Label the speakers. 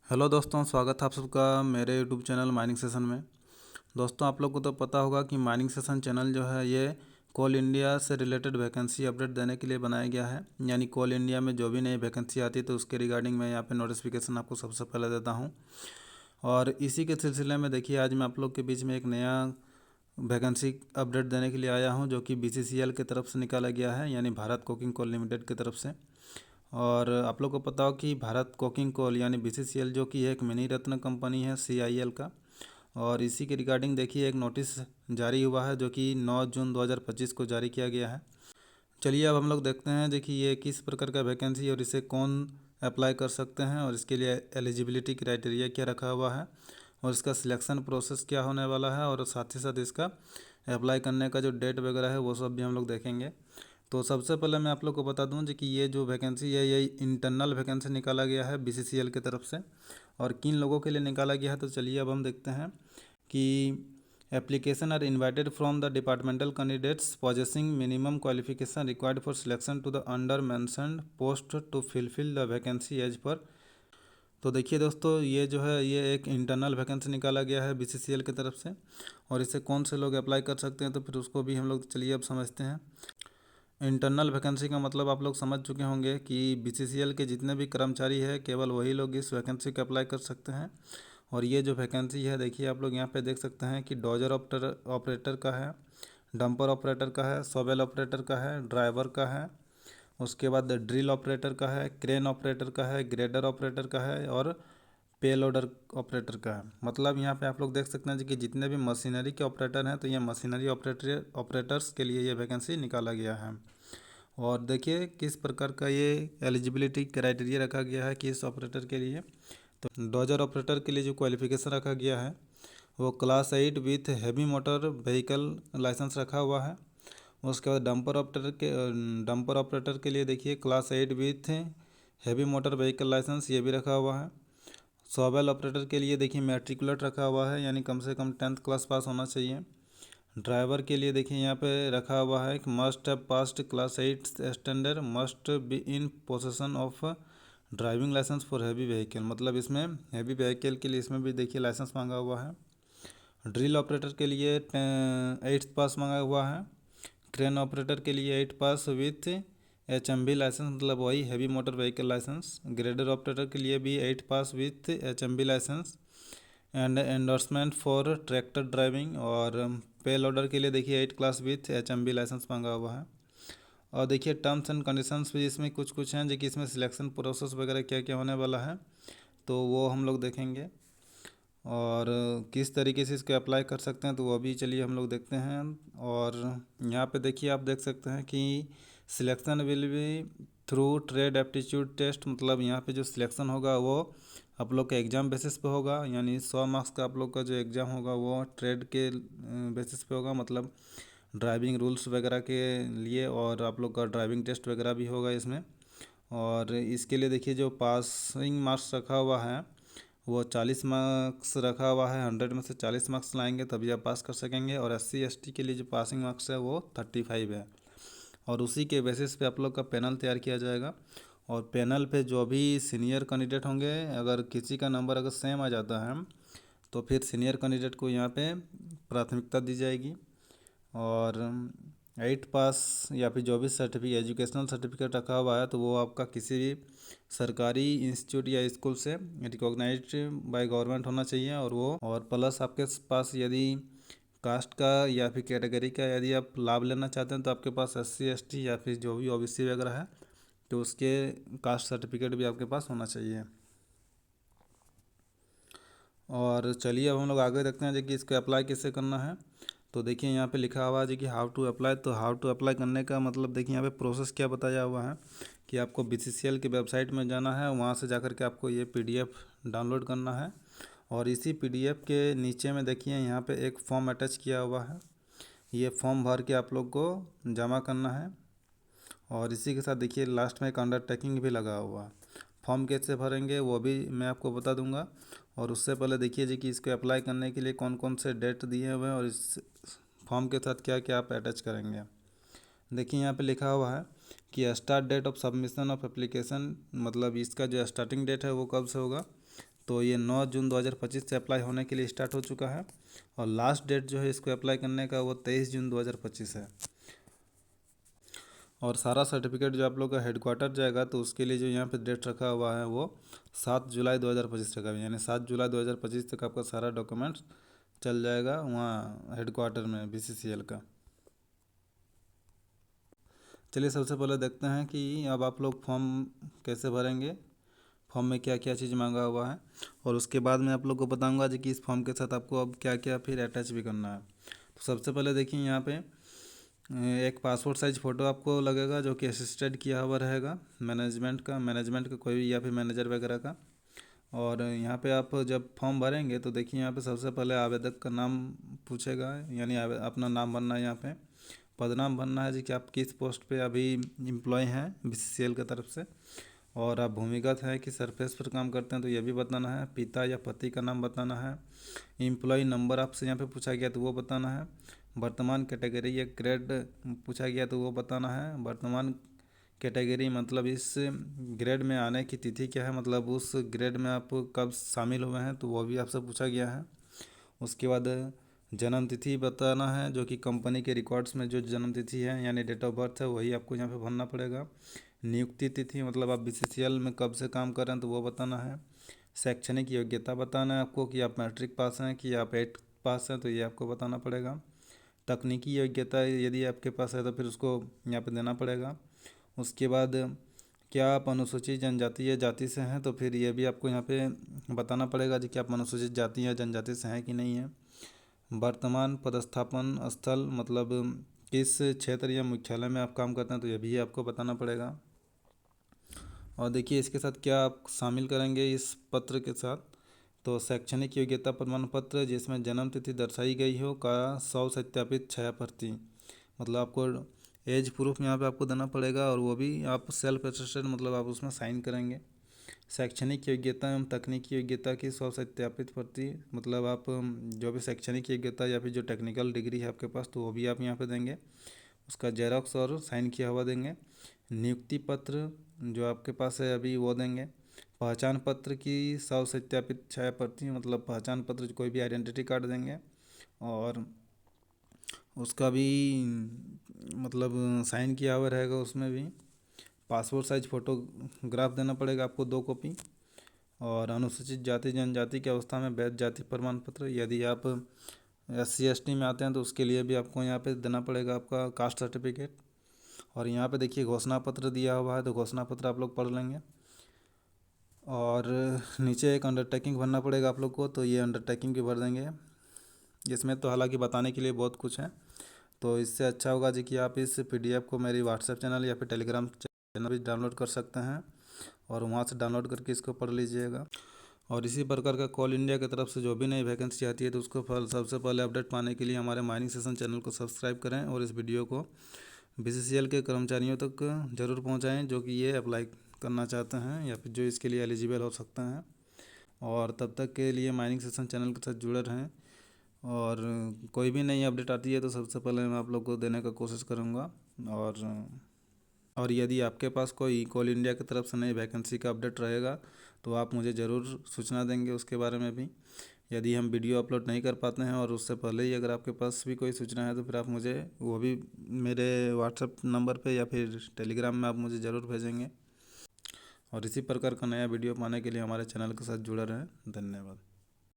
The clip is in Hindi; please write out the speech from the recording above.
Speaker 1: हेलो दोस्तों, स्वागत है आप सबका मेरे यूट्यूब चैनल माइनिंग सेशन में। दोस्तों, आप लोग को तो पता होगा कि माइनिंग सेशन चैनल जो है ये कोल इंडिया से रिलेटेड वैकेंसी अपडेट देने के लिए बनाया गया है। यानी कोल इंडिया में जो भी नई वैकेंसी आती है तो उसके रिगार्डिंग मैं यहाँ पे नोटिफिकेशन आपको सबसे पहले देता हूँ। और इसी के सिलसिले में देखिए, आज मैं आप लोग के बीच में एक नया वैकेंसी अपडेट देने के लिए आया हूँ, जो कि BCCL की तरफ से निकाला गया है, यानी भारत कोकिंग कोल लिमिटेड की तरफ से। और आप लोग को पता हो कि भारत कोकिंग कोल यानी BCCL जो कि एक मिनी रत्न कंपनी है CIL का। और इसी के रिगार्डिंग देखिए, एक नोटिस जारी हुआ है जो कि 9 जून 2025 को जारी किया गया है। चलिए अब हम लोग देखते हैं, देखिए ये किस प्रकार का वैकेंसी और इसे कौन अप्लाई कर सकते हैं और इसके लिए एलिजिबिलिटी क्राइटेरिया क्या रखा हुआ है और इसका सिलेक्शन प्रोसेस क्या होने वाला है, और साथ ही साथ इसका अप्लाई करने का जो डेट वगैरह है वो सब भी हम लोग देखेंगे। तो सबसे पहले मैं आप लोग को बता दूं जी कि ये जो वैकेंसी है ये इंटरनल वैकेंसी निकाला गया है BCCL की तरफ से। और किन लोगों के लिए निकाला गया है, तो चलिए अब हम देखते हैं कि application are invited from the departmental candidates possessing minimum qualification required for selection to the under mentioned post to fulfil the vacancy as per. तो देखिए दोस्तों, ये जो है ये एक इंटरनल वैकेंसी निकाला गया है BCCL की तरफ से। और इसे कौन से लोग अप्लाई कर सकते हैं, तो फिर उसको भी हम लोग चलिए अब समझते हैं। इंटरनल वैकेंसी का मतलब आप लोग समझ चुके होंगे कि BCCL के जितने भी कर्मचारी हैं केवल वही लोग इस वैकेंसी को अप्लाई कर सकते हैं। और ये जो वैकेंसी है देखिए, आप लोग यहाँ पे देख सकते हैं कि डोजर ऑपरेटर का है, डंपर ऑपरेटर का है, सोबेल ऑपरेटर का है, ड्राइवर का है, उसके बाद ड्रिल ऑपरेटर का है, क्रेन ऑपरेटर का है, ग्रेडर ऑपरेटर का है और पे लोडर ऑपरेटर का है। मतलब यहाँ पे आप लोग देख सकते हैं जी कि जितने भी मशीनरी के ऑपरेटर हैं तो ये मशीनरी ऑपरेटर्स के लिए ये वैकेंसी निकाला गया है। और देखिए किस प्रकार का ये एलिजिबिलिटी क्राइटेरिया रखा गया है कि इस ऑपरेटर के लिए। तो डोजर ऑपरेटर के लिए जो क्वालिफिकेशन रखा गया है वो class 8 with heavy motor vehicle licence रखा हुआ है। उसके बाद डंपर ऑपरेटर के लिए देखिए class 8 with heavy motor vehicle licence ये भी रखा हुआ है। सोबेल ऑपरेटर के लिए देखिए मैट्रिकुलेट रखा हुआ है, यानी कम से कम 10th क्लास पास होना चाहिए। ड्राइवर के लिए देखिए यहाँ पे रखा हुआ है कि must have passed class 8 standard, must be in possession of driving licence for heavy vehicle. मतलब इसमें हैवी व्हीकल के लिए इसमें भी देखिए लाइसेंस मांगा हुआ है। ड्रिल ऑपरेटर के लिए 8th पास मांगा हुआ है। क्रेन ऑपरेटर के लिए 8 पास विथ HMV लाइसेंस, मतलब वही heavy motor vehicle licence. Grader operator के लिए भी 8 pass with HMV licence and endorsement for tractor driving. और पे लोडर के लिए देखिए 8 क्लास विथ HMV लाइसेंस मांगा हुआ है। और देखिए टर्म्स एंड कंडीशंस भी इसमें कुछ कुछ हैं जो कि इसमें सिलेक्शन प्रोसेस वगैरह क्या क्या होने वाला है तो वो हम लोग देखेंगे। और किस तरीके से इसको अप्लाई कर सकते हैं तो वो भी चलिए हम लोग देखते हैं। और यहाँ पे देखिए आप देख सकते हैं कि selection will be through trade aptitude test. मतलब यहाँ पे जो सिलेक्शन होगा वो आप लोग के एग्ज़ाम बेसिस पे होगा, यानी 100 मार्क्स का आप लोग का जो एग्ज़ाम होगा वो ट्रेड के बेसिस पे होगा, मतलब ड्राइविंग रूल्स वगैरह के लिए। और आप लोग का ड्राइविंग टेस्ट वगैरह भी होगा इसमें। और इसके लिए देखिए जो पासिंग मार्क्स रखा हुआ है वो 40 मार्क्स रखा हुआ है। 100 में से 40 मार्क्स लाएंगे तभी आप पास कर सकेंगे। और SC ST के लिए जो पासिंग मार्क्स है वो 35 है। और उसी के बेसिस पे आप लोग का पैनल तैयार किया जाएगा। और पैनल पे जो भी सीनियर कैंडिडेट होंगे, अगर किसी का नंबर अगर सेम आ जाता है तो फिर सीनियर कैंडिडेट को यहाँ पे प्राथमिकता दी जाएगी। और 8 पास या फिर जो भी सर्टिफिकेट एजुकेशनल सर्टिफिकेट रखा हुआ है तो वो आपका किसी भी सरकारी इंस्टीट्यूट या स्कूल से रिकॉग्नाइज्ड बाय गवर्नमेंट होना चाहिए। और प्लस आपके पास यदि कास्ट का या फिर कैटेगरी का यदि आप लाभ लेना चाहते हैं तो आपके पास SC ST या फिर जो भी OBC वगैरह है तो उसके कास्ट सर्टिफिकेट भी आपके पास होना चाहिए। और चलिए अब हम लोग आगे देखते हैं जी कि इसको अप्लाई कैसे करना है। तो देखिए यहाँ पे लिखा हुआ है जी कि हाउ टू अप्लाई। तो हाउ टू अप्लाई करने का मतलब देखिए यहाँ पे प्रोसेस क्या बताया हुआ है कि आपको BCCL की वेबसाइट में जाना है, वहाँ से जाकर के आपको ये PDF डाउनलोड करना है। और इसी PDF के नीचे में देखिए यहाँ पे एक फॉर्म अटैच किया हुआ है, ये फॉर्म भर के आप लोग को जमा करना है। और इसी के साथ देखिए लास्ट में एक अंडरटेकिंग भी लगा हुआ है। फॉर्म कैसे भरेंगे वो भी मैं आपको बता दूंगा। और उससे पहले देखिए जी कि इसको अप्लाई करने के लिए कौन कौन से डेट दिए हुए हैं और इस फॉर्म के साथ क्या क्या आप अटैच करेंगे। देखिए यहाँ पे लिखा हुआ है कि start date of submission of application, मतलब इसका जो स्टार्टिंग डेट है वो कब से होगा तो ये 9 जून 2025 से अप्लाई होने के लिए स्टार्ट हो चुका है और लास्ट डेट जो है इसको अप्लाई करने का वो 23 जून 2025 है। और सारा सर्टिफिकेट जो आप लोग का हेडक्वार्टर जाएगा तो उसके लिए जो यहाँ पे डेट रखा हुआ है वो 7 जुलाई 2025 तक है, यानी 7 जुलाई 2025 तक आपका सारा डॉक्यूमेंट्स चल जाएगा वहाँ हेडक्वार्टर में BCCL का। चलिए सबसे पहले देखते हैं कि अब आप लोग फॉर्म कैसे भरेंगे, फॉर्म में क्या क्या चीज़ मांगा हुआ है, और उसके बाद मैं आप लोग को बताऊंगा जी कि इस फॉर्म के साथ आपको अब क्या क्या फिर अटैच भी करना है। तो सबसे पहले देखिए यहाँ पे एक पासपोर्ट साइज़ फ़ोटो आपको लगेगा जो कि असिस्टेड किया हुआ रहेगा मैनेजमेंट का कोई भी या फिर मैनेजर वगैरह का। और यहाँ पे आप जब फॉर्म भरेंगे तो देखिए यहाँ पे सबसे पहले आवेदक का नाम पूछेगा, यानी अपना नाम भरना है, यहाँ पे पदनाम भरना है जी कि आप किस पोस्ट पे अभी एम्प्लॉय हैं BCCL की तरफ से, और आप भूमिगत हैं कि सरफेस पर काम करते हैं तो ये भी बताना है, पिता या पति का नाम बताना है, एम्प्लॉय नंबर आपसे यहाँ पे पूछा गया तो वो बताना है, वर्तमान कैटेगरी या ग्रेड पूछा गया तो वो बताना है, वर्तमान कैटेगरी मतलब इस ग्रेड में आने की तिथि क्या है, मतलब उस ग्रेड में आप कब शामिल हुए हैं तो वो भी आपसे पूछा गया है। उसके बाद जन्म तिथि बताना है जो कि कंपनी के रिकॉर्ड्स में जो जन्म तिथि है यानी डेट ऑफ बर्थ है वही आपको यहाँ पे भरना पड़ेगा। नियुक्ति तिथि मतलब आप BCCL में कब से काम कर रहे हैं तो वो बताना है। शैक्षणिक योग्यता बताना है आपको कि आप मैट्रिक पास हैं कि आप 8 पास हैं तो ये आपको बताना पड़ेगा। तकनीकी योग्यता यदि आपके पास है तो फिर उसको यहाँ पे देना पड़ेगा। उसके बाद क्या आप अनुसूचित जनजाति या जाति से हैं तो फिर ये भी आपको यहाँ पे बताना पड़ेगा जी कि आप अनुसूचित जाति या जनजाति से हैं कि नहीं है। वर्तमान पदस्थापन स्थल मतलब किस क्षेत्र या मुख्यालय में आप काम करते हैं तो ये भी आपको बताना पड़ेगा। और देखिए इसके साथ क्या आप शामिल करेंगे इस पत्र के साथ, तो शैक्षणिक योग्यता प्रमाण पत्र जिसमें जन्म तिथि दर्शाई गई हो का 100 सत्यापित छाया प्रति, मतलब आपको एज प्रूफ यहाँ पे आपको देना पड़ेगा और वो भी आप सेल्फ अटेस्टेड मतलब आप उसमें साइन करेंगे। शैक्षणिक योग्यता एवं तकनीकी योग्यता की 100 सत्यापित प्रति, मतलब आप जो भी शैक्षणिक योग्यता या फिर जो टेक्निकल डिग्री है आपके पास तो वो भी आप यहाँ पे देंगे, उसका जेरॉक्स और साइन किया हुआ देंगे। नियुक्ति पत्र जो आपके पास है अभी वो देंगे। पहचान पत्र की 100 सत्यापित छाया प्रति, मतलब पहचान पत्र कोई भी आइडेंटिटी कार्ड देंगे और उसका भी मतलब साइन किया हुआ रहेगा उसमें भी। पासपोर्ट साइज फ़ोटोग्राफ देना पड़ेगा आपको 2 कॉपी। और अनुसूचित जाति जनजाति की अवस्था में वैध जाति प्रमाण पत्र, यदि आप SC ST में आते हैं तो उसके लिए भी आपको यहाँ पे देना पड़ेगा आपका कास्ट सर्टिफिकेट। और यहाँ पे देखिए घोषणा पत्र दिया हुआ है तो घोषणा पत्र आप लोग पढ़ लेंगे। और नीचे एक अंडरटेकिंग भरना पड़ेगा आप लोग को, तो ये अंडरटेकिंग भी भर देंगे। इसमें तो हालांकि बताने के लिए बहुत कुछ है, तो इससे अच्छा होगा जी कि आप इस PDF को मेरी WhatsApp चैनल या फिर टेलीग्राम चैनल भी डाउनलोड कर सकते हैं और वहाँ से डाउनलोड करके इसको पढ़ लीजिएगा। और इसी प्रकार का कॉल इंडिया की तरफ से जो भी नई वैकेंसी आती है तो उसको सबसे पहले अपडेट पाने के लिए हमारे माइनिंग सेशन चैनल को सब्सक्राइब करें और इस वीडियो को BCCL के कर्मचारियों तक ज़रूर पहुँचाएँ जो कि ये अप्लाई करना चाहते हैं या फिर जो इसके लिए एलिजिबल हो सकते हैं। और तब तक के लिए माइनिंग सेशन चैनल के साथ जुड़े रहें और कोई भी नई अपडेट आती है तो सबसे पहले मैं आप लोग को देने का कोशिश करूँगा। और यदि आपके पास कोई कॉल इंडिया की तरफ से नई वैकेंसी का अपडेट रहेगा तो आप मुझे ज़रूर सूचना देंगे उसके बारे में भी। यदि हम वीडियो अपलोड नहीं कर पाते हैं और उससे पहले ही अगर आपके पास भी कोई सूचना है तो फिर आप मुझे वो भी मेरे WhatsApp नंबर पे या फिर टेलीग्राम में आप मुझे ज़रूर भेजेंगे। और इसी प्रकार का नया वीडियो पाने के लिए हमारे चैनल के साथ जुड़े रहें। धन्यवाद।